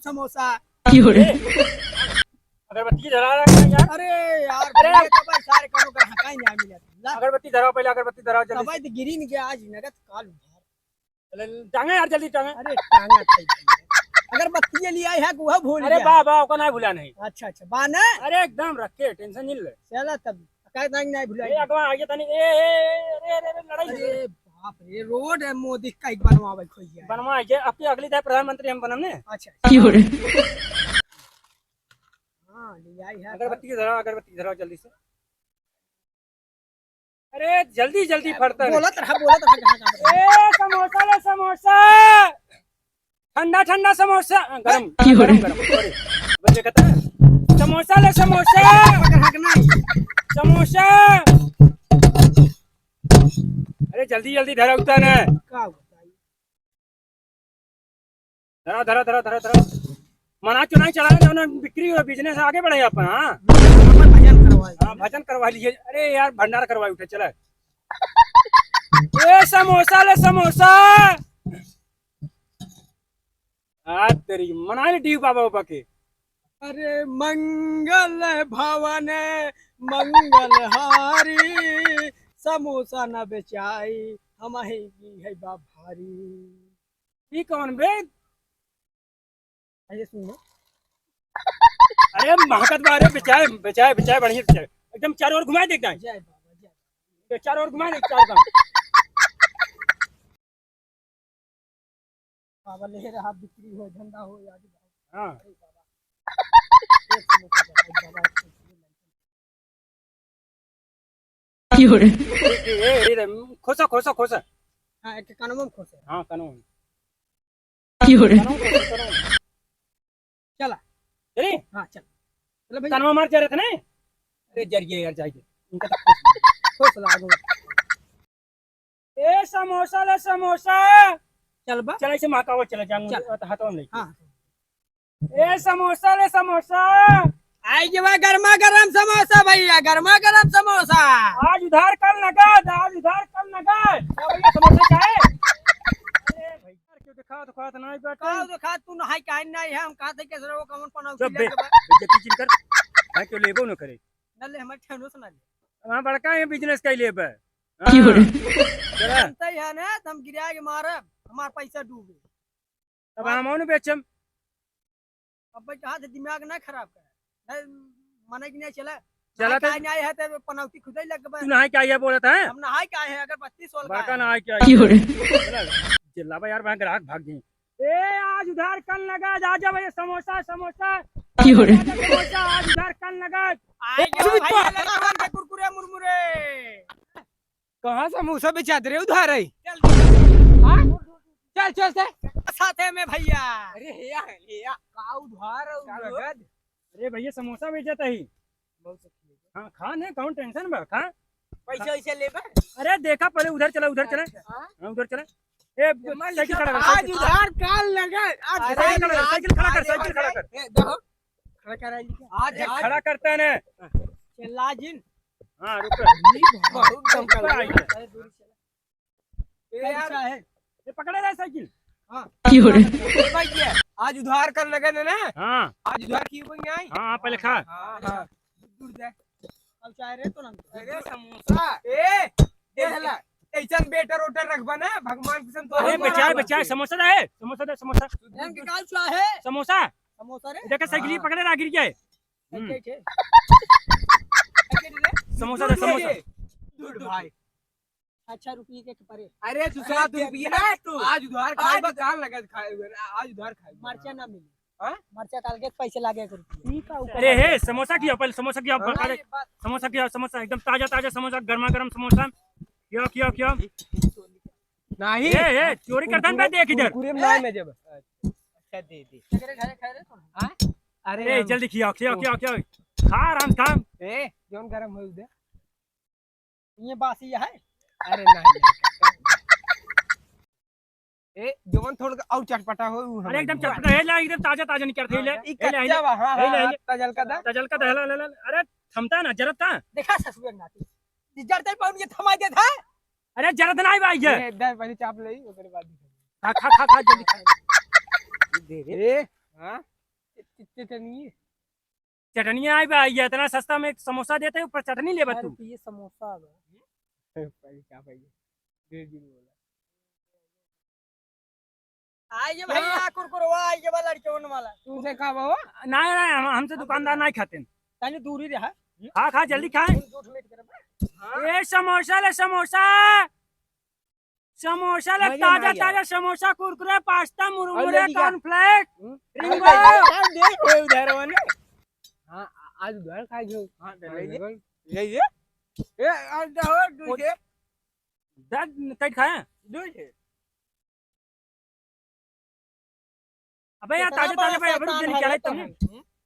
समोसा। अगरबत्ती जला रहा है यार। अरे यार अरे तो भाई सारे कामों का हकाई नहीं मिला ला अगरबत्ती धराओ, पहले अगरबत्ती धराओ जल्दी भाई तो गिरी नहीं गया आज नगद काल उधार। से। टांगे यार जल्दी टांगे। अरे टांगा अगरबत्ती लिए आई है वह भूल अरे गया। बा बा ओका ना भूला नहीं। अच्छा अच्छा बाना अरे एकदम रख के टेंशन नहीं ले। चला तब हकाई नहीं भूला। ए अगवा आगे तनी ए अरे अरे लड़ाई अरे बाप रे रोड है मोदी का एक बनवावे खोइया। बनवा आगे आपकी अगली दाय प्रधानमंत्री हम बनमने। अच्छा हां ले आई है अगरबत्ती धराओ जल्दी से। अरे जल्दी जल्दी फटता बोला कहां कहां ए समोसा ले समोसा, ठंडा ठंडा समोसा, गरम गरम गरम सॉरी बच्चे कहता है समोसा ले समोसा, हक नहीं समोसा। अरे जल्दी जल्दी धरा उठा ना। का बताई धरा मना क्यों नहीं चला ना, बिक्री हो बिजनेस आगे बढ़े अपन। हाँ भजन करवाए। हाँ भजन करवा लीजिए। अरे यार भंडारा करवाई उठे चला। ए समोसा ले समोसा, आज तेरी मना ले डी बाबा बाबा के। अरे मंगल भवन मंगल हारी, समोसा न बेचाई हम ही की है बा भारी। ये कौन बे? ऐसे सुनो अरे महकत बारे बेचाए बेचाए बेचाए बढ़िया बेचाए एकदम चारों ओर घुमाए देखता है। जय बाबा जय चारों ओर घुमाए देख चारों काम। बाबा ले रहा बिक्री हो धंधा हो या हाँ एक समोसा का बाबा ये खोसा खोसा खोसा। हां एक कानून में खोसे। हाँ कानून चला चले हां चल चलो भाई कानून मार जा रहे थे ना। अरे जरिए यार जाइए इनका तो खोस लागो। ए समोसा ले समोसा, चल बा चल ऐसे महाकावत चले जाऊंगा हाथों नहीं। हां ए समोसा ले समोसा, आई जवा गर्मा गरम समोसा भैया गरमा गरम समोसा। आज उधार कल नगद, आज उधार कल नगद। क्या भैया समोसा चाहे? अरे भाई क्यों दिखा तो खात नहीं बेटा। काऊ तो खा तू नहाई काहे नहीं है हम कहते के सरो कमन पनाउ सब ले बेइज्जती चिनकर भाई क्यों लेबो न करे। नले हमर ठेनो सुना ले वहां बड़का है बिजनेस कई लेबे। चला जानते है ना हम गिरा के मारब हमार पैसा डूबे। अब हम ओन बेचम। अब भाई कहा दिमाग ना खराब कर मने कि नहीं चला चला तो काहे नहीं है तो पनौती खुद ही लग तू नहाई क्या ये बोलत है? हम नहाई काहे है अगर 32 सोल का बड़का है। नहाई क्या चला चिल्ला बा यार वहां ग्राहक भाग गई। ए आज उधार कल नगद, आ जा भैया समोसा समोसा समोसा, आज उधार कल नगद। आई गया भाई लगा हुआ के कुरकुरे मुरमुरे। कहाँ समोसा बेचाते रहे उधार है? चल चल चल साथे में भैया अरे या का उधार है नगद? अरे भैया समोसा बेचत ही। हाँ खा ने कौन टेंशन बा खा। पैसा ऐसे लेबे। अरे देखा पहले उधर चला हाँ उधर चला। ए साइकिल खड़ा कर आज उधार काल लगा आज साइकिल खड़ा कर साइकिल खड़ा कर। देखो खड़ा कर आज आज खड़ा करता है ना। चला जिन हाँ रुक बहुत दम कर ऊपर आई है। अरे दूर चला यार है ये पकड़े रहा साइकिल। हां भाई ये आज उधार कर लगे ना। हाँ आज उधार की बन आई। हाँ पहले खा। हां दूर जा अब चाहे रे तो ना अरे समोसा ए देहला ऐसन बेटर ओटर रखबा ना भगवान किस्म तो अरे बेचाए बेचाए समोसा दे समोसा दे समोसा रंग के काल चाहे समोसा। समोसा रे देखा साइकिल पकड़े रहा गिर गए। के समोसा दे समोसा। दूर भाई अच्छा रुपये के परे अरे दूसरा रुपया आज उधार खाएगा काल लगा खाएगा आज उधार खाएगा मरचा ना मिले। हां मरचा काल के पैसे लागे कर रुपये अरे हे समोसा किया पहले समोसा किया समोसा किया समोसा एकदम ताजा ताजा समोसा गरमा गरम समोसा क्यों क्यों क्यों नहीं ए चोरी करता है देख इधर। कुरकुरे में नहीं मैं जब अच्छा दे तेरे घरे खा रे तो हां अरे जल्दी खियाओ खियाओ खियाओ खियाओ खा आराम से खा। ए जोन गरम हो दे ये बासी है। अरे नहीं ए जोन थोड़ा और चटपटा हो अरे एकदम चटपटा है ले एकदम ताजा ताजा निकलते ले ई कच्चा बा हां हां तजल का दा तजल का दहला ले अरे थमता ना जरत था। देखा ससुर नाती जड़ते पाउन के थमा दे था। अरे जरत नहीं भाई ये ए दे पहले चाप लई ओकरे बाद खा खा खा खा जल्दी खा दे रे हां चटनी चटनी आई बा, ये इतना सस्ता में समोसा देते हैं, ऊपर चटनी ले बा तू। ये समोसा पहले क्या पाइए 1.5 दिन बोला आइए भैया कुरकुरवा आइए वाला लड़के वाला तुमसे कहा बाबा नहीं नहीं, हमसे दुकानदार नहीं खाते हैं। तनी दूरी रहा खा खा जल्दी खाए। झूठ मीठ कर ए समोसा ले समोसा, समोसा ले, मजा ताजा नहीं आया। ताजा समोसा, कुरकुरे, पास्ता, मुरमुरे, जल्दी खा। Cornflakes, Ringo. देख उधर वाले हां आज घर खा गयो हां ले ले ए आज हो दूजे दर्द कट खाए। दूजे अबे यार ताजा ताजा भाई अभी जल्दी क्या है तुमने।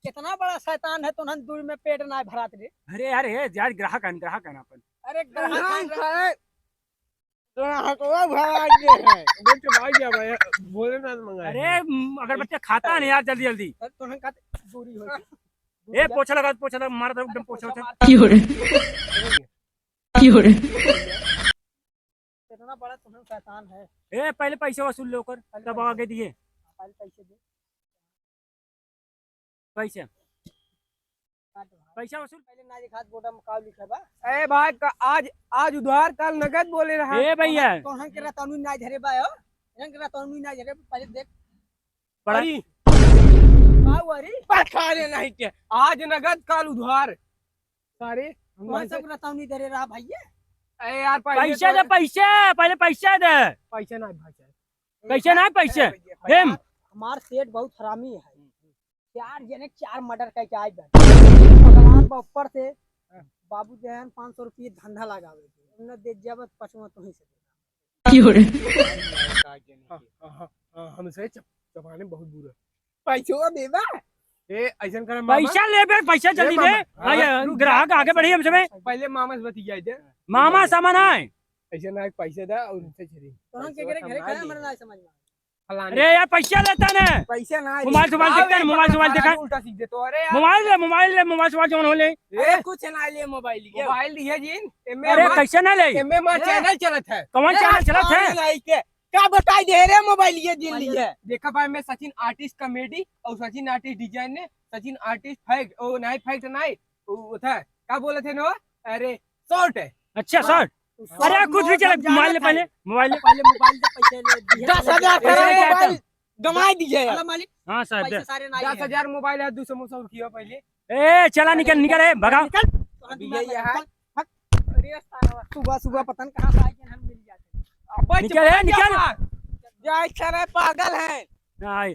कितना बड़ा शैतान है तुम दूर में पेट ना भरात रे। अरे यार ये यार ग्राहक है अपन। अरे ग्राहक खाए तो हकवा भाग गए है बोल के भाग गया भाई बोले ना मंगाए अरे अगर बच्चा खाता नहीं यार जल्दी जल्दी। तुम का दूरी हो ए पोछा लगा मार दो एकदम पोछा उछा। कितना बड़ा तुम शैतान है। ए पहले पैसे वसूल लो कर तब आगे दिए पहले पैसे दे पैसे काट भाई। पैसा वसूल। पहले ना दिखा गोडा मुकाव लिखा बा ए भाई आज आज उधार कल नगद बोले रहा ए भैया तोहन के रतनु ना धरे बा हो रंग रतनु ना धरे पहले देख बड़ा बावरी खाने नहीं के आज नगद कल उधार सारे कौन सब रतनु धरे रहा भैया। ए यार पैसे दे पैसे, पहले पैसे दे। पैसे ना भाई पैसे ना पैसे हेम। हमार सेठ बहुत हरामी है। 4 जने 4 मर्डर करके आए भगवान बा ऊपर से बाबू जहन 500 रुपये धंधा लगावे उन्हें दे जब पछवा तो ही से हमसे चपाने बहुत बुरा पैसा देबा ए ऐसा कर पैसा ले बे, पैसा जल्दी दे। ग्राहक आगे बढ़ी हमसे में। पहले मामा से बती जाए थे मामा सामान आए। ऐसे ना पैसे दा और उनसे चली तोहन के घरे खड़ा हमरा ना समझ में अरे यार पैसा लेता ने पैसा ना मोबाइल देखता है, मोबाइल देखा उल्टा सीख दे तो अरे यार मोबाइल जोन हो ले। ए कुछ ना ले मोबाइल दिए जिन अरे कैसे ना ले एमए मा चैनल चलत है कौन चैनल चलत है। क्या बताई दे रे मोबाइल ये जिन लिए देखा भाई मैं सचिन आर्टिस्ट कॉमेडी और सचिन आर्टिस्ट डिजाइन ने सचिन आर्टिस्ट फैक्ट ओ नहीं फैक्ट नहीं वो था क्या बोले थे नो अरे शॉर्ट है अच्छा सर। अरे कुछ भी चले मोबाइल ले पहले मोबाइल से पैसे ले दिए 10,000 मोबाइल गंवा दीजिए यार मालिक हाँ सर पैसे सारे ना 10,000 मोबाइल है 200 समोसा किया पहले ए चला निकल निकल ए भगा। सुबह सुबह पतन कहाँ से आए कि हम मिल जाते निकल जाए करे पागल है नहीं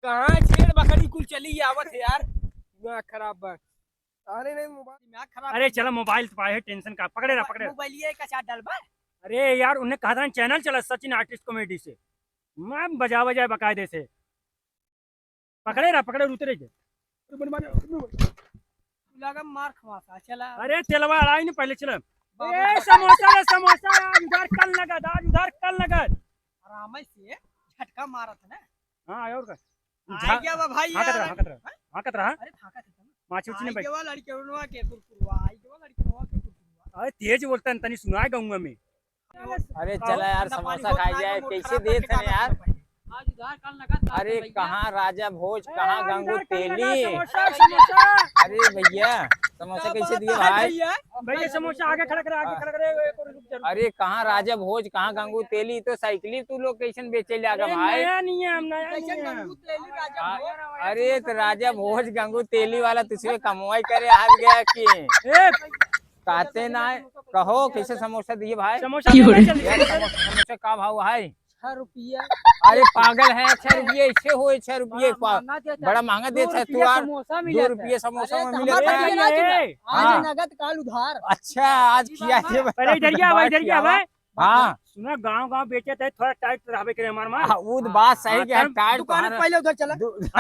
कहाँ छेड़ बकरी कुल चली आवत है यार दिमाग खराब बा अरे नहीं मोबाइल दिमाग खराब। अरे चलो मोबाइल तो पाए टेंशन का पकड़े रहा पकड़े। मोबाइल ये का चार डलबा अरे यार उन्हें कहा था चैनल चला सचिन आर्टिस्ट कॉमेडी से मैं बजा बजाए बकायदे से पकड़े रहा पकड़े उतरे लगा मार खवासा चला। अरे तेलवा अड़ाई नहीं पहले चलो। ए समोसा ले समोसा आज उधर कल लगा आज उधर कल लगा आराम से झटका मारा था ना। हाँ और का आ गया बा भाई यार। हाकत रहा अरे थाका था माछी उछने आई केवा लड़के उनवा के कुरकुरवा आई केवा लड़के उनवा के कुरकुरवा। अरे तेज बोलता है तनी सुनाए गाऊंगा मैं। अरे चला यार समोसा खाई जाए कैसे देते हैं यार। आज उधार कल लगा अरे कहाँ राजा भोज कहाँ गंगू तेली। समोसा समोसा अरे भैया समोसा कैसे दिए भाई। भैया समोसा आगे खड़ा करे आगे खड़ा करे। अरे कहाँ राजा भोज कहाँ गंगू तेली तो साइकिल तू लोकेशन बेचे जाएगा भाई। नया नियम नया कैसे नियम। गंगू तेली राजा भोज। अरे तो राजा भोज गंगू तेली वाला तुझे कमवाई करे आ गया कि ए कहते ना कहो कैसे समोसा दिए भाई। समोसा जल्दी यार समोसा का भाव है 6 रुपया। अरे पागल है 6 रुपये ऐसे हो 6 रुपये बड़ा महंगा देता है तू यार 2 रुपये समोसा में मिले आज नगद काल उधार। अच्छा आज किया अरे इधर क्या भाई। हाँ सुना गांव बेचे थे थोड़ा टाइट रहबे करे हमार मां। वो बात सही है टाइट दुकान पहले उधर चला।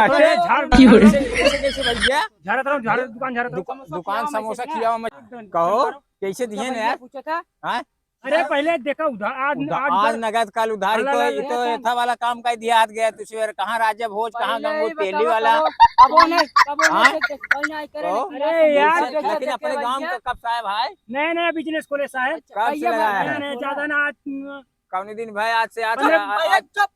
अरे झाड़ कैसे भैया झाड़ दुकान झाड़ दुकान समोसा खिलाओ मत कहो कैसे दिए ना यार। पूछा था हाँ? अरे पहले देखा उधार आज नगद कल उधारी तो ऐसा वाला काम का दिया हाथ गया तुझे कहाँ राजा भोज कहाँ गंगू तेली वाला। अरे यार लेकिन अपने गांव का कब से आया भाई नया नया बिजनेस खोले साहब। कब से लगाया है ज्यादा ना कौन दिन भाई आज से अरे आज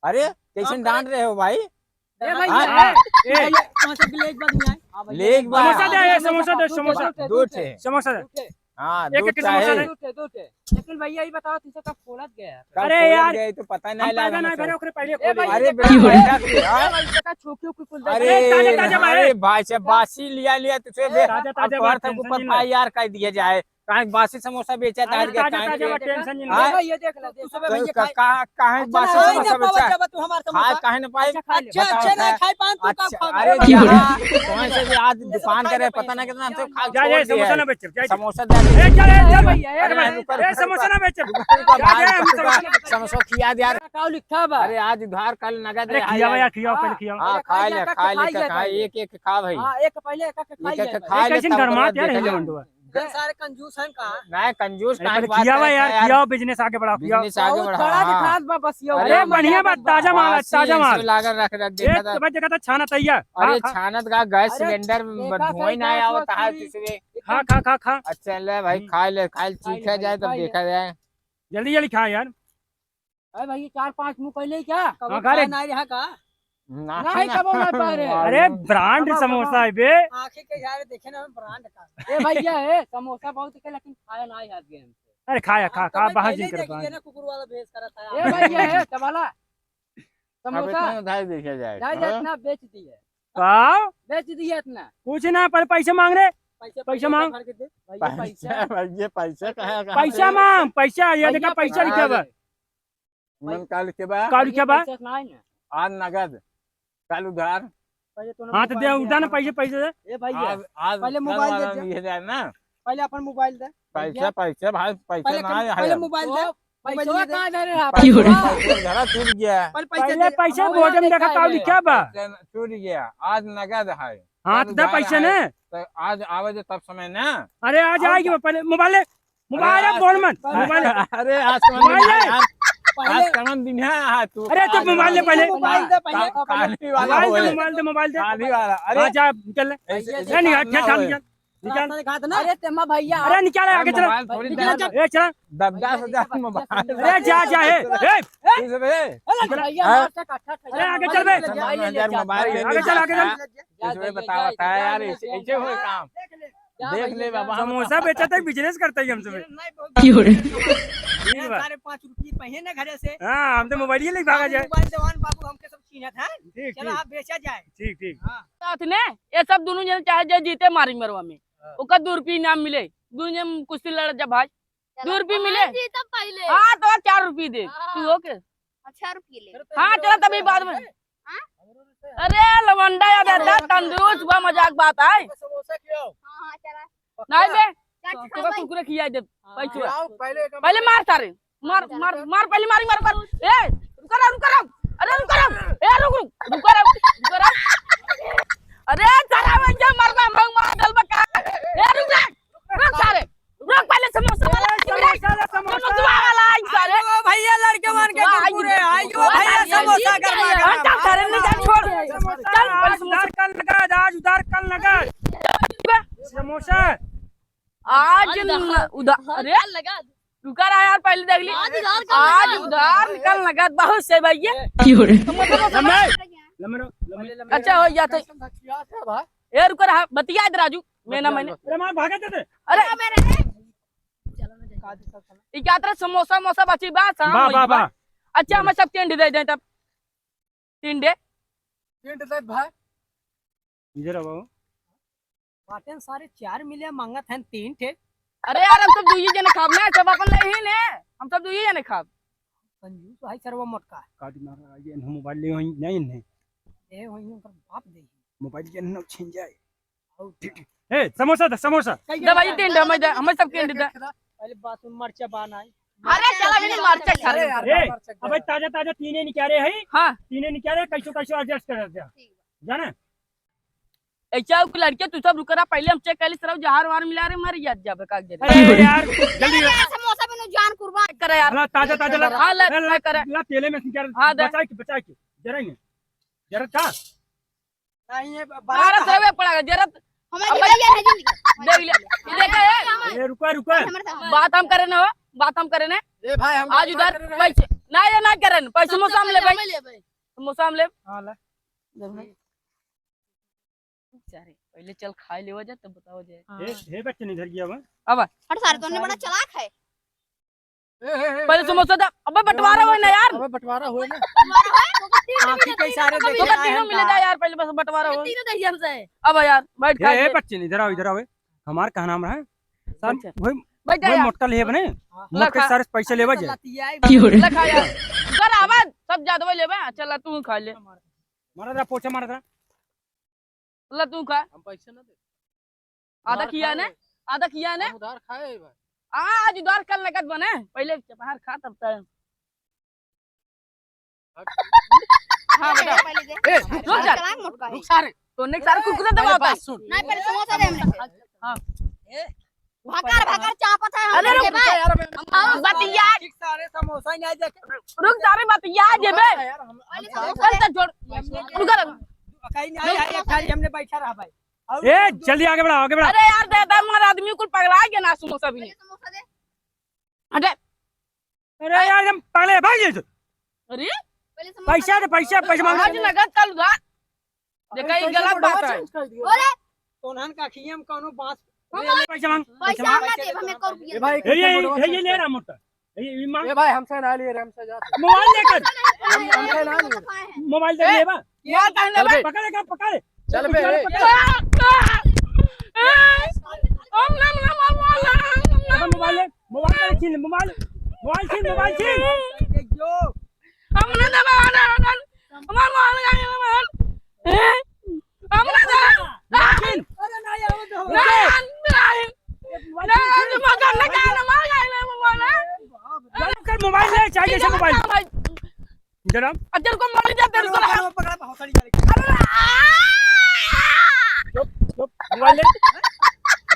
अरे कैसे डांट रहे हो भाई? ए भाई हाँ, कहां से लेग बाद में आए लेग बार। समोसा दे, ये समोसा दे, समोसा दो ठे। समोसा दे। हाँ एक दो एक समोसा चाहे। दे। लेकिन भैया ये बताओ तुझे कब खोलत गया कब अरे खोलत यार, गए तो पता हम नहीं पैदा लगा नहीं करे ना। ओकरे पहले ए खोले भाई, अरे ये बेटा क्या? भाई का छोकियों की कुल अरे ताजा ताजा भाई। अरे भाई से बासी लिया तुझे ताजा ताजा अब बात, तक टेंशन ऊपर नहीं ले। फाई यार कह दिया जाए। कहीं बासी समोसा बेचा था अरे ताजा ताजा बात, टेंशन नहीं हाँ? ले। भाई ये देख ले तू सब भैया खाए कहीं बासी अच्छा समोसा ना बेचा जब तू हमार खा समोसा कहीं ना पाई। अच्छा बताओ अच्छा ना क्या? खाए पान तू का अच्छा खा अरे भाई कहीं से भी आज दुकान करे पता नहीं कितना हमसे खा जा जा, समोसा ना बेच जा। समोसा दे ए चल ए भैया अरे ए रुको, ए समोसा ना बेच रुको, जा, हम समोसा ना बेच। समोसा खिया दे यार। का लिखा बा अरे आज उधार कल नगद अरे खियाओ यार, खियाओ पहले खियाओ। हाँ अरे खा खाई ले जा, खा ले खाई जा, खा खाई जा। एक एक खा भाई हां एक पहले एक खाई एक जाए एक खा ले कैसे तब गरमात यार देखा हिल जाए। मंडुआ। सारे कंजूस हैं का नहीं कंजूस अरे कहाँ पहले की बात खियाओ करता यार, है यार। खियाओ बिजनेस आगे बढ़ाओ, खियाओ। बिजनेस आगे बहुत बढ़ा बड़ा हाँ। दिखात बा बस ये अरे बढ़िया बात, ताजा माल है, बासी ताजा माल। ऐसे लागल रख देखा एक था। भाई देखा था छाना तैयार। अरे छानत का गैस अरे सिलेंडर देखा धुआं था, नहीं गैस आवता है वसूली। तीसरे। खा खा खा खा, अच्छा ले भाई खा ले चीखा जाए तब खाई ले। देखा जाए। जल्दी जल्दी खा यार। अरे भाई 4-5 मुंह पहले क्या हाँ, खा ले। नहीं रहा का ना नहीं कब ना पा रहे अरे ब्रांड बाबा, समोसा है बे। आंखें के यार देखे ना ब्रांड का ए भैया है समोसा बहुत के लेकिन खाया नहीं हाथ गेम अरे खाया खा खा बाहर जिन कर ना कुकुर वाला भेज करा था ए भैया है तबाला अब समोसा इतना उधार देखा जाए। ढाई हाँ? इतना बेच दिए का बेच दिए इतना कुछ ना, पर पैसे मांग रहे। पैसा मांग। भर के दे भैया पैसा पैसा पैसा कहाँ पैसा मांग, पैसा ये देखा पैसा लिखा बा। मन काल के बाद का लिखा बा? पैसा नहीं ना आज नगद कल उधार पहले तो हाँ तो दे उठा ना पैसे पैसे दे। ए भैया आज आज पहले कल मोबाइल वाला दे दे। लिए जाए ना। पहले अपन मोबाइल दे पैसा पैसा भाई पैसा ना है पहले मोबाइल दे पैसा कहां दे रे आप पैसा छूट गया पहले पहले पैसे बॉटम देखा का लिखा बा। छूट गया आज नगद है। हाँ तो दे पैसे ने। तो आज आवे जो तब समय ना। अरे आज आएगी पहले मोबाइल ले, मोबाइल है बोल मत मोबाइल ले। अरे आज मोबाइल ले। आज कमन दिन है तू। अरे तो मोबाइल ले पहले, मोबाइल दे पहले काली वाला मोबाइल दे बोले। मोबाइल दे मोबाइल दे। काली वाला हाँ अरे जा निकल ले, ऐसे- ऐसे ए निकाल काम ना निकाल होए। निकाल निकाल। दिखा दे ना अरे तेमा भैया अरे निकाल आगे चलो। मोबाइल थोड़ी निकल जा। ए चल, 10,000 मोबाइल। अरे जा जा ए किस बे? भैया हाँ? मार से काठा अरे आगे चल बे। 10,000 मोबाइल ले आगे चल, आगे चल। इसमें बतावा था यार ऐसे हो काम। देख ले बाबा हम समोसा बेचा तक बिजनेस करता ही हमसे। ठीक बा। 5 रुपये पहिए ना घरे से हाँ हम तो मोबाइल ही ले भागा जाए। मोबाइल देवान बाबू हमके सब चिन्हत है ठीक चलो ठीक आप बेचा जाए ठीक ठीक। साथ ने ये सब दोनों जन चाहे जो जीते मारी मरवा में ओका 2 रुपये इनाम मिले। दोनों जन कुश्ती लड़ जा भाई 2 रुपये मिले। जीता पहले हाँ तो 4 रुपये दे तू हो के। 4 रुपये ले हाँ चलो तभी बाद में। अरे लवंडा या बेटा तंदुरुस्त बा मजाक बात है समोसा क्यों हाँ चला नहीं बे चाट तो खा भाई कुरकुरे खिया दे पैसे पहले पहले मार तारे मार मार मार पहले मारी मार मार ए रुक रहा अरे रुक रहा ए रुक रहा अरे सारा में जा मार मार दल बका ए रुक सारे रुक पहले समोसा वाला समोसा वाला आई सारे भैया लड़के मान के कुरकुरे आइयो भैया समोसा गरमा चल सारे ले जा छोड़ चल आज उधार कल नगद, आज उधार कल नगद। समोसा आज उधार अरे लगा रुका रहा यार पहले देख ली आज उधार कल आज नगद। उधार निकल नगद बहुत से भैया लम्बे अच्छा हो या तो ए रुको रहा बतिया दे राजू मैंने अरे मार भागे थे। अरे ई क्या तरह समोसा मोसा बची बात वाह वाह वाह। अच्छा हमें सब टेंड दे दें तब टिंडे भाई इधर आओ। बाटन सारे 4 मिले मांगत हैं 3 थे अरे यार हम सब दुई जने खाब ना सब अपन ले ही ने हम सब दुई जने खाब कंजूस भाई सर्व मोटका काटी मार ये मोबाइल ले होई नहीं ने ए होई उनकर बाप दे मोबाइल के न छिन जाए। ठीक ठीक। ए समोसा दे समोसा। दे भाई टिंडे हमें सब टेंड दे पहले बात में मरचा बनाई अरे चला भी नहीं मार चल खा ए अबे ताजा ताजा तीने निकाले है। हां तीने निकाले कैसो कैसो एडजस्ट कर दे जाने। ऐसा को लड़के तू सब रुकरा पहले हम चेक कर ली तरफ जहार वार मिला रे मर जात जाबे का दे अरे यार जल्दी समोसा में जान कुर्बान करे यार ला ताजा ताजा ला हां ले करे ला तेले में निकाल हाँ, दे। बचा के जरा ही जरा था। नहीं है बारह सवे पड़ा जरा हमें भैया है जिंदगी देख ले ये देखा है ए रुका रुका हमारे साथ बात हम करे ना हो बात हम करे ने ए भाई हम आज उधर पैसे ना ये ना करे पैसे समोसा में ले भाई समोसा में ले हां ले सारे पहले चल खा ले वजह तब बताओ जे हे बच्चे नहीं इधर गया हुआ अब हट सारे तूने बड़ा चालाक है पहले समोसा दे अबे बंटवारा हो ना यार अबे बंटवारा हुए ना तुम्हारा है आंखें कई सारे तो देखे आए तीनों हैं मिले जा यार पहले बस बंटवारा हो तीनों दही हमसे अब यार बैठ खा हे बच्चे नहीं इधर आओ हमार का नाम रहा अच्छा। वही बैठ जा वही यार मोटका ले बने मोटके लखा। सारे पैसे लेवा जे ले खा यार कर आवाज सब ज्यादा ले बे चल तू खा ले मारा दा पोछा मारा दा ले तू खा हम पैसे ना दे आधा किया ने हम उधार खाए भाई आज उधर कल नकद बने पहले बाहर खा तब तक हाँ बेटा पहले दे रुक जा चालाक मोटका है सारे तो ने सारे कुरकुरे दबा होता है सुन नहीं पहले समोसा दे हमने हाँ भाकर भाकर चापत है अरे हम रुक भाई यार मैं बतिया सारे समोसा नहीं देखे रुक सारे बतिया जे बे पहले समोसा चल तो छोड़ रुक जा कहीं नहीं आए एक थाली हमने बैठा रहा भाई ए जल्दी आगे बढ़ा अरे यार दे दे हमारा आदमी कुल पगला गया ना समोसा भी नहीं समोसा दे हटे अरे यार हम पगले भाग गए अरे पहले समोसा पैसा दे पैसा मांग आज नगद कल उधार देखा ये गलत बात है बोले तोनहन का खियम कोनो बात पैसा मांग पैसा हम ना दे हमें 1 रुपया भाई ये ले रहा मोटा ये मांग ए भाई हमसे ना लिए रे हमसे जा मोबाइल लेकर हमसे ना लिए मोबाइल दे ले बा क्या कहने बे पकड़ चल बे हम ना मोबाइल छीन मोबाइल छीन जो हमने दबाना हमार मोबाइल का हमने दबा छीन अरे नहीं आओ तो नहीं मगर ना कहना मार गए ले मोबाइल कर मोबाइल ले चाहिए से मोबाइल जरा अजर को मार जा तेरे को पकड़ा बहुत सारी गाड़ी मोबाइल ले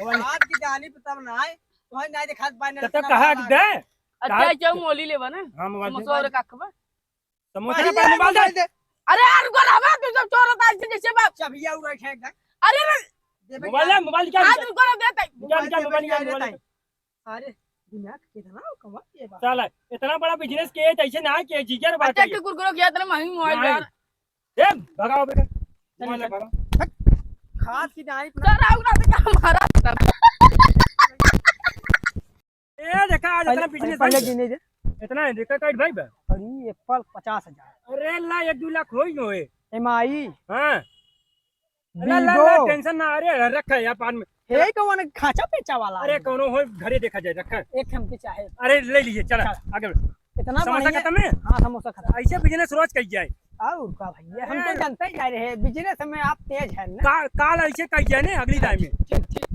मोबाइल हाथ की जानी पता ना है तो है नहीं दिखा पाने तब कहा दे अच्छा अच्छा मोली ले बना हां मोबाइल दे समोसा और काखबा समोसा का मोबाइल दे अरे यार को हवा तू सब चोर होता है जैसे बाप चाबिया उड़ा है एकदम अरे मोबाइल क्या आज को देता क्या मोबाइल अरे दिमाग कितना कमा ये बात चल इतना बड़ा बिजनेस के ऐसे ना के जिगर बात अच्छा है के कुरकुरो किया तेरे महंगी मोबाइल नहीं। यार ए भगाओ बेटा मोबाइल ले भगाओ खाद की जानी सर आओ ना तो हमारा ए देखा आज इतना बिजनेस पहले गिने दे इतना है देखा काट भाई बा अरे एप्पल 50,000 अरे ला 1-2 लाख होई न होए एमआई हां ला ला वीवो टेंशन ना अरे रखा है पान में हे कौन खाचा पेचा वाला अरे कोनो हो घरे देखा जाए रखा एक हमके चाहे अरे ले लीजिए चल आगे बढ़ इतना समोसा बढ़िया खत्म है हां समोसा खत्म ऐसे बिजनेस रोज कही जाए और का भैया हम तो जानते ही जा रहे हैं बिजनेस में आप तेज है ना काल ऐसे कही जाए ना अगली टाइम में ठीक ठीक